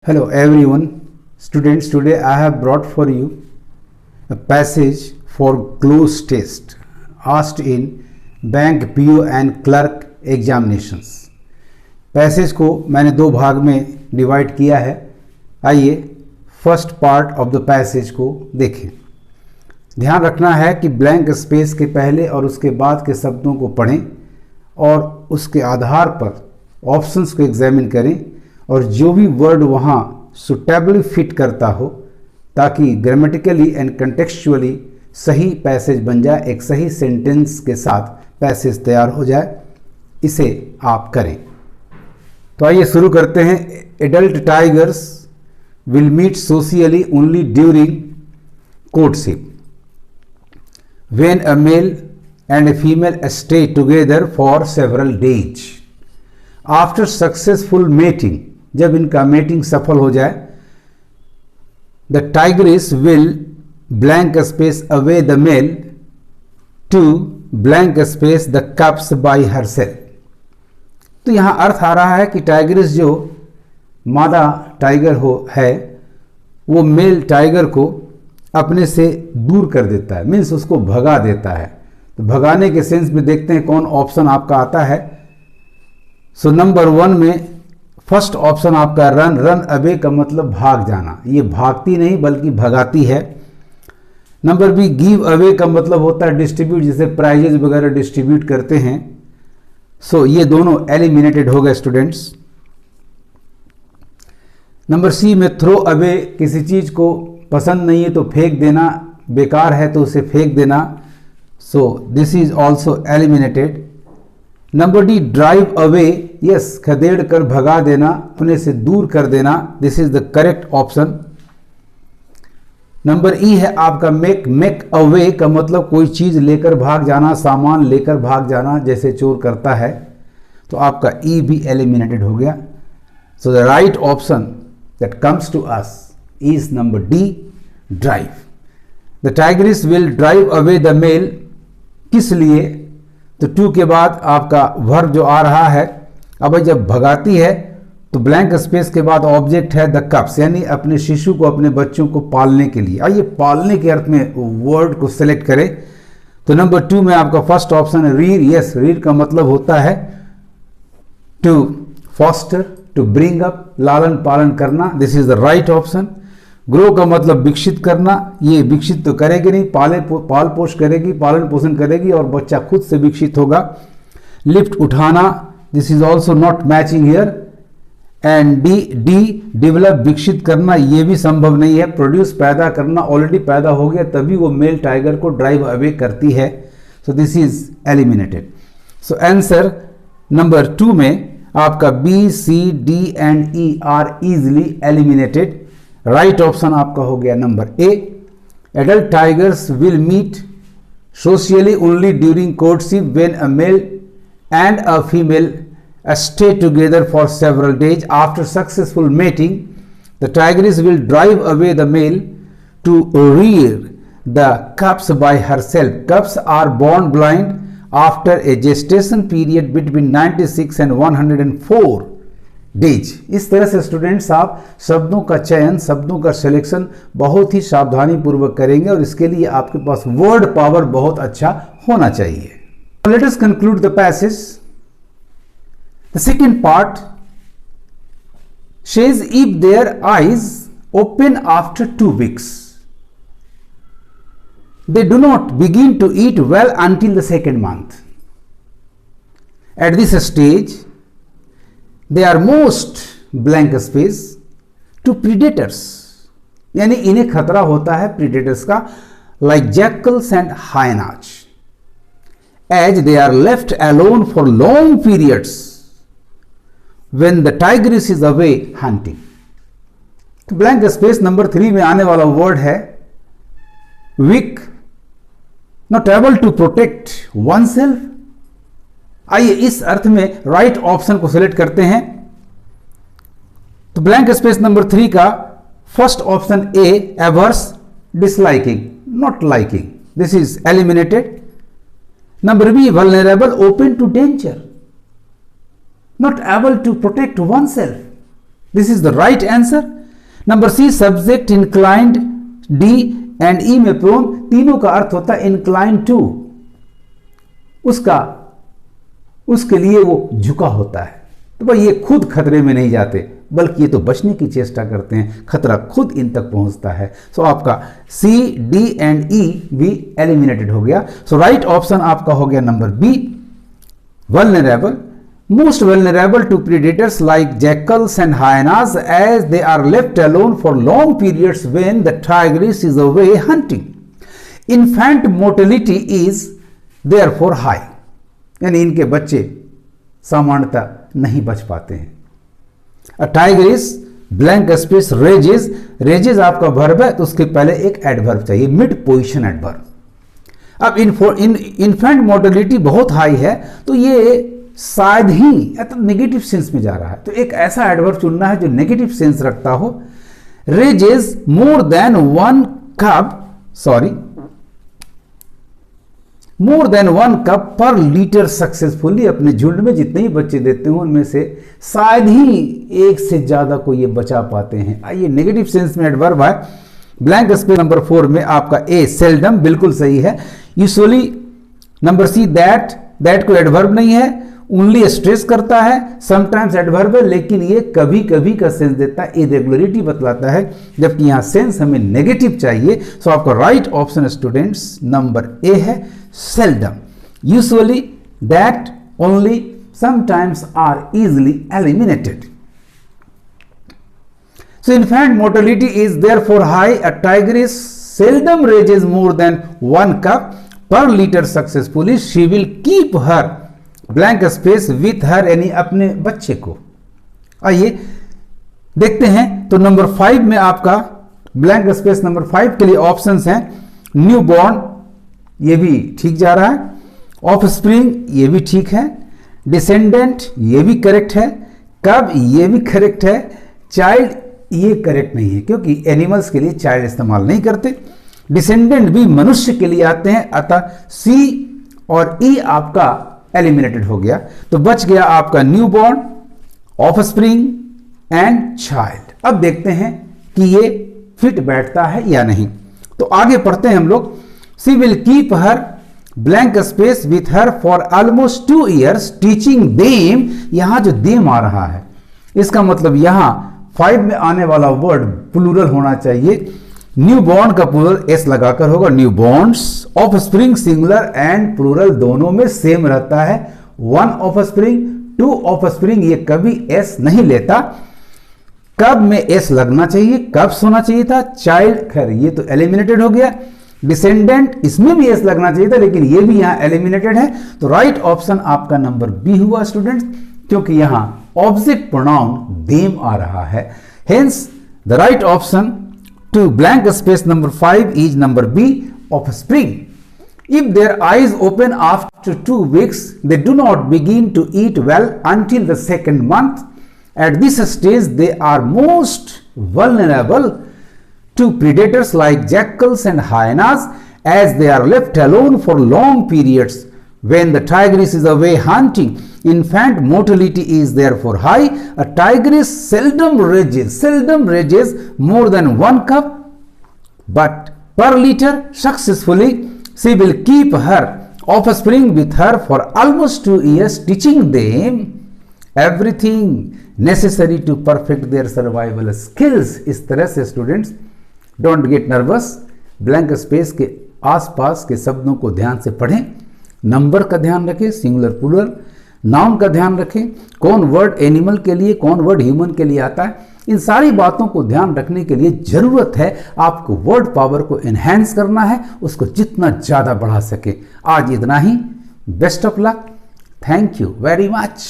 Hello everyone, students. Today I have brought for you a passage for close test asked in bank PO and clerk examinations. Passage को मैंने दो भाग में divide किया है. आइए first part of the passage को देखें. ध्यान रखना है कि ब्लैंक स्पेस के पहले और उसके बाद के शब्दों को पढ़ें और उसके आधार पर ऑप्शंस को एग्जामिन करें और जो भी वर्ड वहाँ सुटेबली फिट करता हो ताकि ग्रामेटिकली एंड कंटेक्चुअली सही पैसेज बन जाए, एक सही सेंटेंस के साथ पैसेज तैयार हो जाए, इसे आप करें. तो आइए शुरू करते हैं. Adult tigers will meet socially only during courtship when a male and a female stay together for several days. After successful mating, जब इनका मेटिंग सफल हो जाए, the tigress will blank space away the male to blank space the cubs by herself. तो यहां अर्थ आ रहा है कि टाइग्रेस जो मादा टाइगर है वो मेल टाइगर को अपने से दूर कर देता है, मीन्स उसको भगा देता है. तो भगाने के सेंस में देखते हैं कौन ऑप्शन आपका आता है. सो नंबर 1 में फर्स्ट ऑप्शन आपका रन. रन अवे का मतलब भाग जाना, ये भागती नहीं बल्कि भगाती है. नंबर बी गिव अवे का मतलब होता है डिस्ट्रीब्यूट, जैसे प्राइजेज वगैरह डिस्ट्रीब्यूट करते हैं. सो ये दोनों एलिमिनेटेड हो गए स्टूडेंट्स. नंबर सी में थ्रो अवे, किसी चीज को पसंद नहीं है तो फेंक देना, बेकार है तो उसे फेंक देना. सो this is also eliminated. Number D drive away, yes, खदेड़ कर भगा देना, अपने से दूर कर देना, this is the correct option. Number ई है आपका मेक. मेक अवे का मतलब कोई चीज लेकर भाग जाना, सामान लेकर भाग जाना, जैसे चोर करता है. तो आपका ई भी एलिमिनेटेड हो गया. So the right option that comes to us is number D, drive. The tigress will drive away the male. किस लिए? तो टू के बाद आपका वर्ब जो आ रहा है. अब जब भगाती है तो ब्लैंक स्पेस के बाद ऑब्जेक्ट है द कप्स, यानी अपने शिशु को, अपने बच्चों को पालने के लिए. आइए पालने के अर्थ में वर्ड को सेलेक्ट करें. तो नंबर 2 में आपका फर्स्ट ऑप्शन है रीर. यस, रीर का मतलब होता है to foster, to bring up, लालन पालन करना, this is the right option. Grow का मतलब विकसित करना, ये विकसित तो करेगी नहीं, पाल पोष करेगी, पालन पोषण करेगी और बच्चा खुद से विकसित होगा. लिफ्ट उठाना, this is also not matching here. And D develop, विकसित करना, ये भी संभव नहीं है. प्रोड्यूस, पैदा करना, ऑलरेडी पैदा हो गया तभी वो मेल टाइगर को ड्राइव अवे करती है. So this is eliminated. So answer number 2 में आपका B, C, D and E are easily eliminated. Right option आपका हो गया number A. Adult tigers will meet socially only during courtship when a male and a female stay together for several days. After successful mating, the tigress will drive away the male to rear the cubs by herself. Cubs are born blind after a gestation period between 96 and 104 days. इस तरह से students आप शब्दों का चयन, शब्दों का selection बहुत ही सावधानी पूर्वक करेंगे और इसके लिए आपके पास वर्ड पावर बहुत अच्छा होना चाहिए. Let us conclude the passage. The second part says if their eyes open after 2 weeks, they do not begin to eat well until the second month. At this stage, they are most blank space to predators. यानी इन्हें खतरा होता है predators का, like jackals and hyenas, as they are left alone for long periods when the tigress is away hunting. तो blank space number 3 में आने वाला वर्ड है weak, not able to protect oneself. आइए इस अर्थ में राइट ऑप्शन को select करते हैं. तो ब्लैंक स्पेस नंबर 3 का first option A, averse, disliking, not liking, this is eliminated. Number B vulnerable, open to danger, not able to protect oneself. This is the right answer. Number C, subject inclined, D and E में prone, तीनों का अर्थ होता है inclined to, उसके लिए वो झुका होता है। तो भाई ये खुद खतरे में नहीं जाते, बल्कि ये तो बचने की चेष्टा करते हैं, खतरा खुद इन तक पहुंचता है। सो आपका सी, डी एंड ई भी एलिमिनेटेड हो गया। सो राइट ऑप्शन आपका हो गया number B, vulnerable. Most vulnerable to predators like jackals and hyenas, as they are left alone for long periods when the tigress is away hunting. Infant mortality is therefore high. यानी इनके बच्चे सामान्यतः नहीं बच पाते हैं। A tigress blank space rages, rages आपका verb है तो उसके पहले एक एडवर्ब चाहिए, मिड पोजिशन एडवर्ब। अब इन्फेंट मोर्टेलिटी बहुत हाई है तो ये शायद ही नेगेटिव सेंस में जा रहा है, तो एक ऐसा एडवर्ब चुनना है जो नेगेटिव सेंस रखता हो। Raises more than one cup पर लीटर सक्सेसफुली, अपने झुंड में जितने ही बच्चे देते हो उनमें से शायद ही एक से ज्यादा को ये बचा पाते हैं। आइए नेगेटिव सेंस में एडवर्ब है। ब्लैंक स्पेस नंबर 4 में आपका ए सेल्डम बिल्कुल सही है। यूजुअली नंबर सी दैट कोई एडवर्ब नहीं है, ओनली स्ट्रेस करता है, समटाइम्स एडवर्ब है, लेकिन ये कभी कभी का सेंस देता है, इरेगुलरिटी बतलाता है, जबकि यहां सेंस हमें नेगेटिव चाहिए। सो आपका right option students number A है, seldom. Usually, that, only, sometimes are easily eliminated. So infant mortality is therefore high. A tigress seldom raises more than 1 cup per liter successfully. She will keep her blank space with her, यानी अपने बच्चे को। आइए देखते हैं। तो number 5 में आपका ब्लैंक स्पेस नंबर 5 के लिए ऑप्शंस हैं न्यू बॉर्न, ये भी ठीक जा रहा है, ऑफ स्प्रिंग ये भी ठीक है, डिसेंडेंट ये भी करेक्ट है, कब ये भी करेक्ट है, चाइल्ड ये करेक्ट नहीं है क्योंकि एनिमल्स के लिए चाइल्ड इस्तेमाल नहीं करते, डिसेंडेंट भी मनुष्य के लिए आते हैं, अतः सी और ई आपका एलिमिनेटेड हो गया। तो बच गया आपका new born, offspring and child. अब देखते हैं कि ये फिट बैठता है या नहीं। तो आगे पढ़ते हैं हम लोग। She will keep her blank space with her for almost 2 years teaching them. यहां जो देम आ रहा है इसका मतलब यहां 5 में आने वाला वर्ड प्लूरल होना चाहिए। न्यू बॉर्न का प्लूरल एस लगाकर होगा, newborns. Offspring singular and plural दोनों में सेम रहता है। 1 ऑफ स्प्रिंग, 2 ऑफ स्प्रिंग ये कभी एस नहीं लेता। कब में एस लगना चाहिए, कब होना चाहिए था, चाइल्ड, खैर ये तो एलिमिनेटेड हो गया। डिसेंडेंट इसमें भी एस लगना चाहिए था लेकिन ये भी यहां एलिमिनेटेड है। तो राइट ऑप्शन आपका नंबर बी हुआ स्टूडेंट्स, क्योंकि यहां ऑब्जेक्ट प्रोनाउन देम आ रहा है। Hence the right option to blank space number 5 is number B, offspring. If their eyes open after 2 weeks, they do not begin to eat well until the 2nd month. At this stage, they are most vulnerable to predators like jackals and hyenas, as they are left alone for long periods. When the tigress is away hunting, infant mortality is therefore high. A tigress seldom raises more than 1 cup, but per liter successfully. She will keep her offspring with her for almost 2 years, teaching them everything necessary to perfect their survival skills. इस तरह से students don't get nervous, blank space के आसपास के शब्दों को ध्यान से पढ़ें, नंबर का ध्यान रखें, सिंगुलर प्लूरल, नाउन का ध्यान रखें, कौन वर्ड एनिमल के लिए, कौन वर्ड ह्यूमन के लिए आता है। इन सारी बातों को ध्यान रखने के लिए जरूरत है आपको वर्ड पावर को एनहेंस करना है, उसको जितना ज़्यादा बढ़ा सके। आज इतना ही, best of luck, thank you very much.